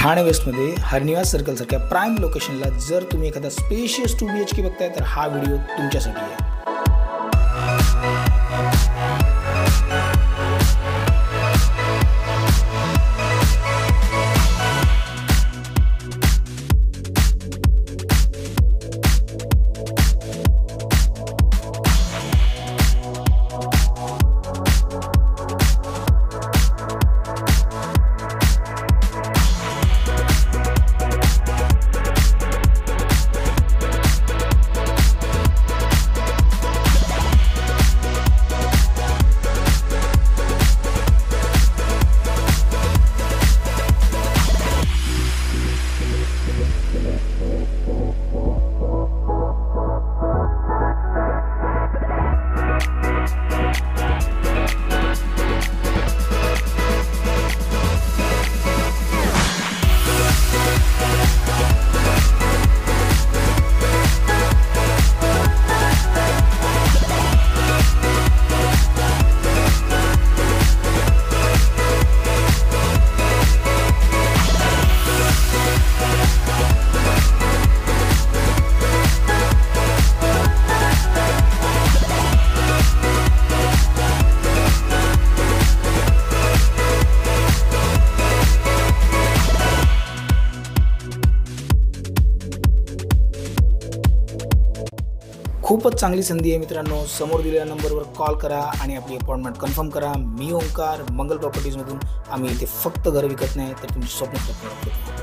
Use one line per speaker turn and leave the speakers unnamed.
Thane वेस्टमध्ये हरनिवास सर्कलसारख्या prime लोकेशनला जर तुम्ही एखादा स्पेशियस 2 BHK बघताय तर हा व्हिडिओ तुमच्यासाठी आहे। खूपच चांगली संधी आहे मित्रांनो। समोर दिलेल्या नंबरवर कॉल करा आणि आपली अपॉइंटमेंट कन्फर्म करा। मी ओंकार, मंगल प्रॉपर्टीजमधून। आम्ही इथे फक्त घर विकत नाही तर तुमची स्वप्न पूर्ण करतो।